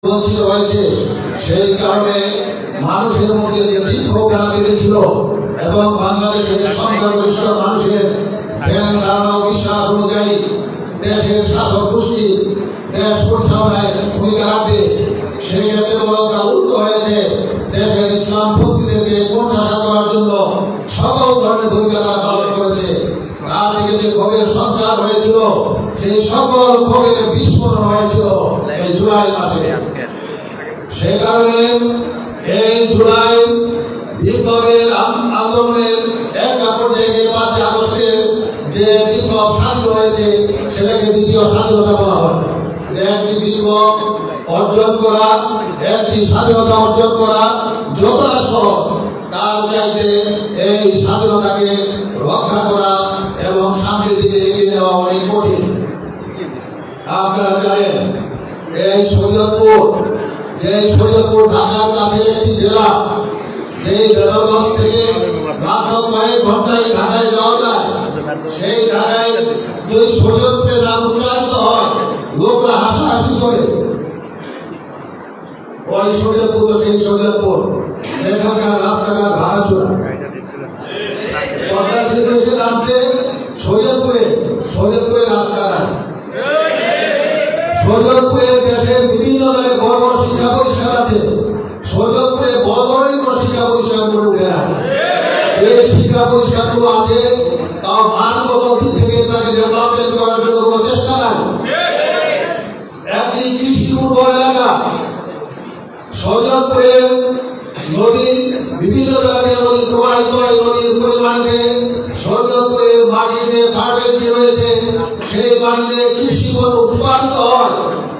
বঞ্চিত হয়েছে। সেই কারণে মানুষের মধ্যে যে বিক্ষোভ বেড়েছিল এবং বাংলাদেশের সংখ্যাগরিষ্ঠ মানুষের জ্ঞান ধারণা ও বিশ্বাস অনুযায়ী দেশের শাসক গোষ্ঠী দেশ পরিচালনায় ভূমিকা রাখবে, সেই ক্ষেত্রে বলতা উল্টো হয়েছে। দেশের ইসলামপন্থীদেরকে কোণঠাসা করার জন্য সকল ধরনের ভূমিকা তারা পালন করেছে। তার থেকে যে ক্ষোভের সঞ্চার হয়েছিল, সেই সকল ক্ষোভের বিস্ফোরণ হয়েছিল এই জুলাই মাসে। সেই কারণে এই জুলাই বিপ্লবের আন্দোলনের একটা পর্যায়ে 5 আগস্টের যে বিপ্লব স্বাধীন হয়েছে সেটাকে দ্বিতীয় স্বাধীনতা বলা হয়। একটি বিপ্লব অর্জন করা, একটি স্বাধীনতা অর্জন করা যতটা সহজ, তার চাইতে এই স্বাধীনতাকে রক্ষা করা এবং শান্তির দিকে এগিয়ে যাওয়া অনেক কঠিন। আপনারা জানেন এই শরীয়তপুর ঢাকার কাছে একটি জেলা, যেই বেনারস থেকে মাত্র কয়েক ঘন্টায় ঢাকায় যাওয়া যায়। সেই ঢাকায় যদি শরীয়তপুরের নাম উচ্চারিত হয়, লোকরা হাসাহাসি করে। ওই শরীয়তপুর, সেই শরীয়তপুর সেখানকার রাস্তাঘাট ভাঙাচোরা। সরকার এসে নামছে শরীয়তপুরে রাস্তা নাই। শরীয়তপুরে দেশের বিভিন্ন জায়গায় বড় বড় শিক্ষা প্রতিষ্ঠান আছে, শরীয়তপুরে বড় বড়ই কোনো শিক্ষা প্রতিষ্ঠান গড়ে উঠে না। যে শিক্ষা প্রতিষ্ঠানগুলো আছে তাও মানগত দিক থেকে তাকে ডেভেলপমেন্ট করার জন্য কোনো চেষ্টা নাই। একটি কৃষি উর্বর এলাকা, শরীয়তপুরের নদী বিভিন্ন জায়গায় নদী প্রবাহিত হয়, নদীর পরিমাণে শরীয়তপুরের মাটিতে ফার্টিলিটি রয়েছে। সেই মাটিতে কৃষি পণ্য উৎপাদিত হয়,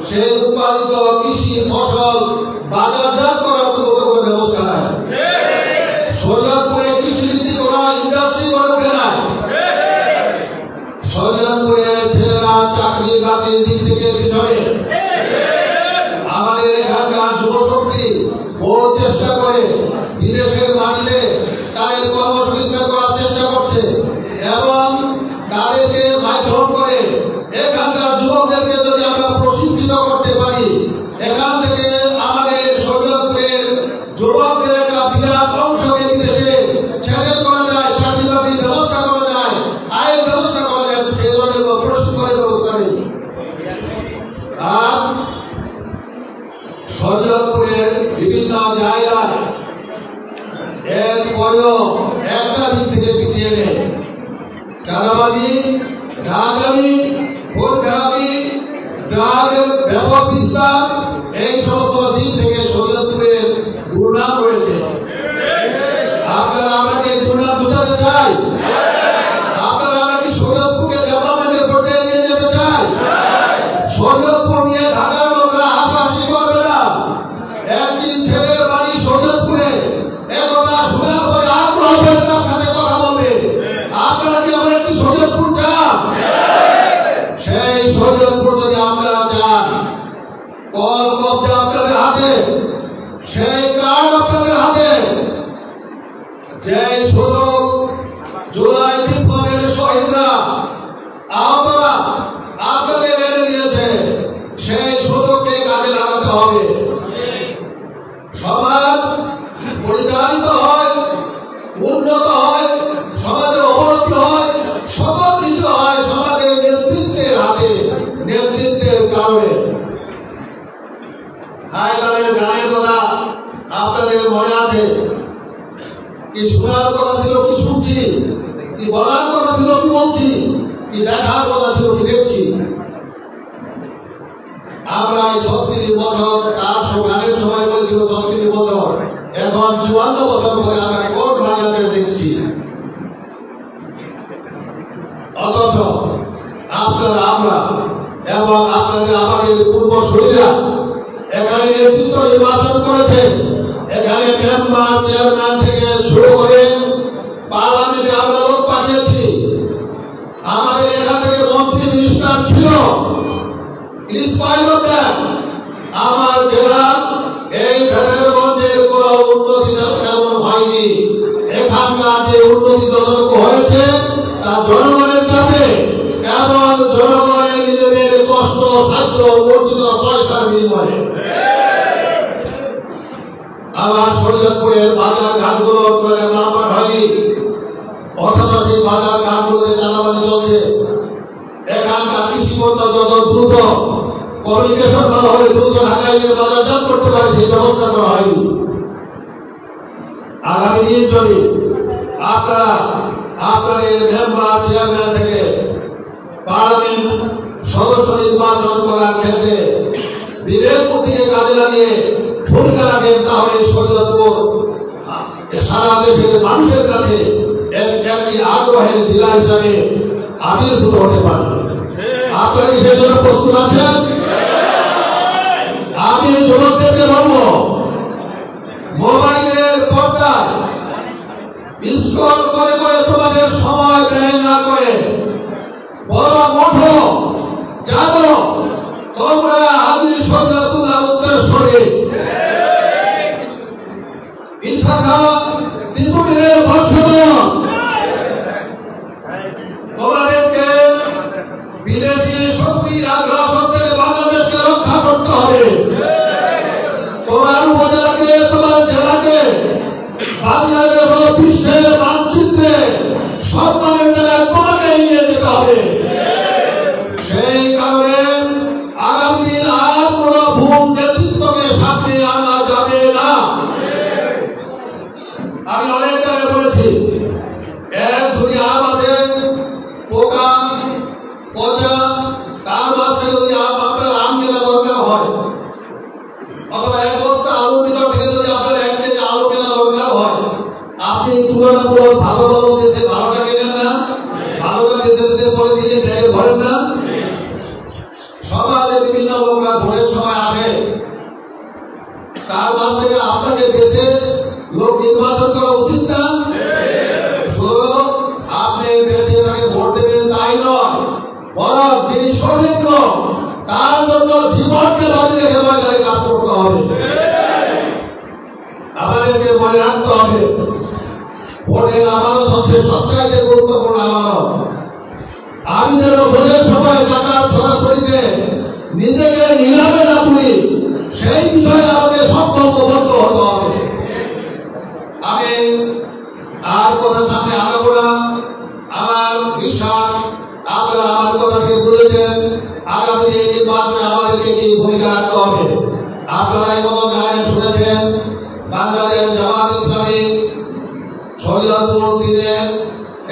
সেই উৎপাদিত কৃষি ফসল বাজারজাত করার মতো কোনো ব্যবস্থা নাই। শরীয়তপুরে কৃষিভিত্তিক কোনো ইন্ডাস্ট্রি গড়ে ওঠে নাই। শরীয়তপুরের ছেলেরা চাকরি বাকরির দিক থেকে পিছনে। আমাদের এখানকার যুবশক্তি বহু চেষ্টা করে বিদেশের মাটিতে তাদের কর্মসংস্থান করার চেষ্টা করছে এবং তাদেরকে মাধ্যম করে এখানকার যুবকদেরকে যদি আমরা প্রশিক্ষিত করতে পারি, এখান থেকে আমাদের শরীয়তপুরের যুবকদের একটা বিরাট অংশকে বিদেশে ছেড়ে করা যায়, চাকরি বাকরির ব্যবস্থা করা যায়, আয়ের ব্যবস্থা করা যায়, সে ধরনের প্রশিক্ষণের ব্যবস্থা নেই। আর শরীয়তপুরের বিভিন্ন জায়গায় এরপরেও একটা দিক থেকে পিছিয়ে নেই। চাঁদাবাজি, রাজধানী, ভোটগ্রামী, ড্রাগের ব্যাপক বিস্তার, এই সমস্ত দিক থেকে শরীয়তপুরের দুর্নাম রয়েছে। আপনারা আমরা কি দুর্নাম বুঝাতে চাই? আপনারা আমরা কি শরীয়তপুরকে ডেভেলপমেন্টের পর্যায়ে নিয়ে যেতে চাই? শরীয়তপুর নিয়ে ঢাকার লোকরা হাসাহাসি করবে না। একটি ছেলের বাড়ি শরীয়তপুরে, একথা শোনার পরে আগ্রহ করে তার সাথে কথা বলবে। আপনারা কি আমরা একটি শরীয়তপুর চান? সেই শরীয়তপুর যদি আপনারা চান, কল কবজা আপনাদের হাতে, সেই কার্ড আপনাদের হাতে। যে সুযোগ জুলাই বিপ্লবের শহীদরা, আহতরা আপনাদের এনে দিয়েছে, সেই সুযোগকে কাজে লাগাতে হবে। সমাজ পরিচালিত হয়, উন্নত হয়, সমাজের অবনতি হয়, সকল কিছু হয় সমাজের নেতৃত্বের হাতে, নেতৃত্বের কারণে। গানের কথা আপনাদের মনে আছে? কি শোনার কথা ছিল কি শুনছি, কি বলার কথা ছিল কি বলছি, কি দেখার কথা ছিল কি দেখছি। আমরা এই 36 বছর, তার গানের সময় বলেছিল 36 বছর, এখন 54 বছর পরে আমরা কোন বাংলাদেশ দেখছি। অথচ আপনারা, আমরা এবং আমাদের পূর্বসূরীরা এখানে নেতৃত্ব নির্বাচন করেছে। এখানে মেম্বার, চেয়ারম্যান থেকে শুরু করে পার্লামেন্টে আমরা লোক পাঠিয়েছি। আমাদের এখান থেকে মন্ত্রী মিনিস্টার ছিল। আমার জেলা এই ভেদারগঞ্জের কোন উন্নতি তেমন হয়নি। এখানকার যে উন্নতি যতটুকু হয়েছে তা জনগণের চাপে এবং জনগণের নিজেদের কষ্ট, ছাত্র, অর্জিত পয়সার বিনিময়ে। আমার শরীয়তপুরের বাজার ঘাটগুলোর করে নাম্বার হয়নি, অথচ সেই বাজার ঘাটগুলোতে চালাবাজি চলছে। এখানকার কৃষিপণ্য যত দ্রুত কমিউনিকেশন ভালো হলে দ্রুত ঢাকায় গিয়ে বাজারজাত করতে পারে সেই ব্যবস্থা করা হয়নি। আগামী দিন যদি আপনারা আপনাদের মেম্বার চেয়ারম্যান থেকে পার্লামেন্ট সদস্য নির্বাচন করার ক্ষেত্রে বিবেক বুদ্ধিকে কাজে লাগিয়ে ভূমিকা রাখেন, তাহলে শরীয়তপুর সারা দেশের মানুষের কাছে একটি আগ্রহের জেলা হিসাবে আবির্ভূত হতে পারবে। আপনারা কি সেই জন্য প্রস্তুত আছেন? আমি যুবকদেরকে বলবো, মোবাইলের পর্দায় স্ক্রল করে করে তোমাদের সময় ব্যয় না করে বরং ওঠো, জানো তোমরা হাজী শরীয়তুল্লাহ উত্তরসূরি ইসহাকা ত্রিপুরীর বংশধর। তোমাদেরকে বিদেশি শক্তির আগ্রাসন থেকে বাংলাদেশকে রক্ষা করতে হবে। তোমার উপজেলাকে, তোমার জেলাকে বাংলাদেশ ও বিশ্বের মানচিত্রে সম্মানের জায়গায় তোমাকে এগিয়ে যেতে হবে। সেই কারণে আগামী দিন আর কোন ভুল নেতৃত্বকে সামনে আনা যাবে না। আমি অনেক জায়গায় বলেছি, এক ঝুড়ি আম আছে, পোকা পচা, তার মাঝে যদি আপনার আম কেনা দরকার হয়, অথবা এক বস্তা আলুর ভিতর থেকে যদি আপনার 1 কেজি আলু কেনা দরকার হয়, আপনি তুলনামূলক ভালো ভালো বেশি ভালোটা কেনেন না? ভালোটা বেশি বেশি পরে দিয়ে ব্যাগে ভরেন না? সমাজে বিভিন্ন লোকরা ভোটের সময় আসে, তার মাঝ থেকে আপনাকে বেছে লোক নির্বাচন করা উচিত না? শুধু আপনি বেছে তাকে ভোট দেবেন তাই নয়, বরং যিনি সৌভাগ্য তার জন্য জীবনকে বাজি রেখে বাজারে কাজ করতে হবে। আমাদেরকে মনে রাখতে হবে, ভোটের আমানত হচ্ছে সবচাইতে গুরুত্বপূর্ণ আমানত। আমি যেন ভোটের সময় টাকার সরাসরিতে নিজেকে নিলামে না তুলি, সেই বিষয়ে আমাকে সংকল্পবদ্ধ হতে হবে। আমি আর কথার সামনে আগাবো না। আমার বিশ্বাস আপনারা আমার কথাকে বুঝেছেন। আগামী এই নির্বাচনে আমাদেরকে কি ভূমিকা রাখতে হবে। আপনারা কত গানে শুনেছেন, বাংলাদেশ জামাত ইসলামী শরীয়তপুর দিনের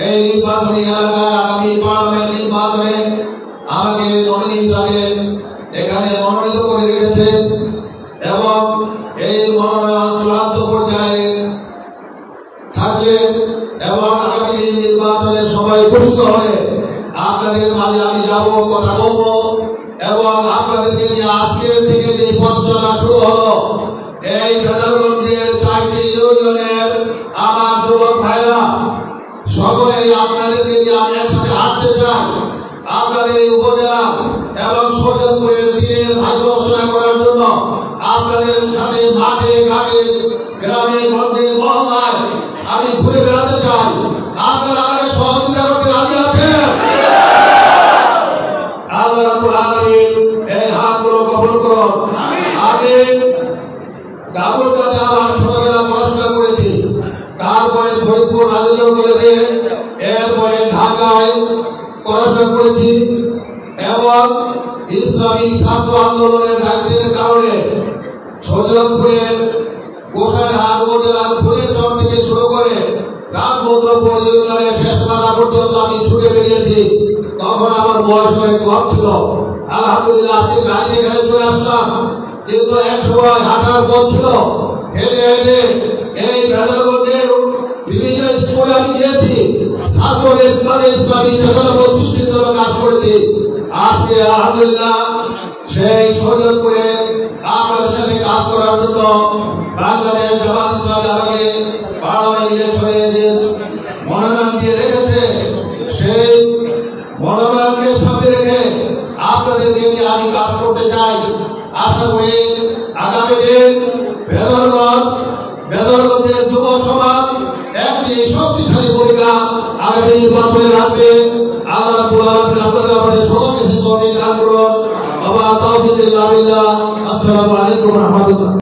এই নির্বাচনী এলাকায় আগামী পার্লামেন্ট নির্বাচনে আমাকে মনোনীত যাবেন এখানে মনোনীত করে রেখেছে এবং এই মনোনয়ন চূড়ান্ত পর্যায়ে থাকলে এবং আগামী নির্বাচনের সময় উপস্থিত হলে আপনাদের মাঝে আমি যাব, কথা বলবো এবং আপনাদেরকে নিয়ে আজকের থেকে যে পথ চলা শুরু হলো, এই ফেডারগঞ্জের 4টি ইউনিয়নের আমার যুবক ভাইরা সকলেই আপনাদেরকে নিয়ে আমি একসাথে হাঁটতে চাই। আপনাদের এই উপজেলা এবং শরীয়তপুরের দিনের ভাগ্য রচনা করার জন্য আপনাদের সাথে মাঠে ঘাটে গ্রামে গঞ্জে মহল্লায় আমি ঘুরে বেড়াতে চাই। আপনারা আমাকে সহযোগিতা করতে রাজি আছেন? আল্লাহ রাব্বুল আলামিন এই হাতগুলো কবুল করুন। আমি ডাবুরগাঁতে আমার ছোটবেলা পড়াশোনা করেছি, তারপরে ফরিদপুর রাজেন্দ্র কলেজে, এরপরে ঢাকায় পড়াশোনা করেছি এবং ইসলামী ছাত্র আন্দোলনের দায়িত্বের কারণে শরীয়তপুরের গোসাইরহাট উপজেলার ফুলেরচর থেকে শুরু করে রামভদ্রপুর ইউনিয়নের শেষমাথা পর্যন্ত আমি ছুটে বেরিয়েছি। তখন আমার বয়স অনেক কম ছিল। আলহামদুলিল্লাহ আজকে গাড়ি এখানে চলে আসলাম, কিন্তু এক সময় হাঁটার পথ ছিল। হেঁটে হেঁটে এই ফেডারগঞ্জের বিভিন্ন স্কুলে আমি গিয়েছি, ছাত্রদের মাঝে ইসলামী চেতনা সৃষ্টির জন্য কাজ করেছি। আজকে আলহামদুলিল্লাহ সেই শরীয়তপুরে আপনাদের সাথে কাজ করার জন্য বাংলাদেশ জামাত ইসলামী আমাকে পার্লামেন্ট ইলেকশনে যে মনোনয়ন দিয়ে রেখেছে, সেই মনোনয়নকে সামনে রেখে আপনাদেরকে নিয়ে আমি কাজ করতে চাই। আশা করি আগামী দিন বেদরগঞ্জের যুব সমাজ একটি শক্তিশালী ভূমিকা আগামী নির্বাচনে রাখবে। আল্লাহ রাব্বুল আলামিন আপনাদের আমাদের সকলকে তৌফিক দান করুন। ওয়া তাওফিক ইল্লা বিল্লাহ। আসসালামু আলাইকুম ওয়া রাহমাতুল্লাহ।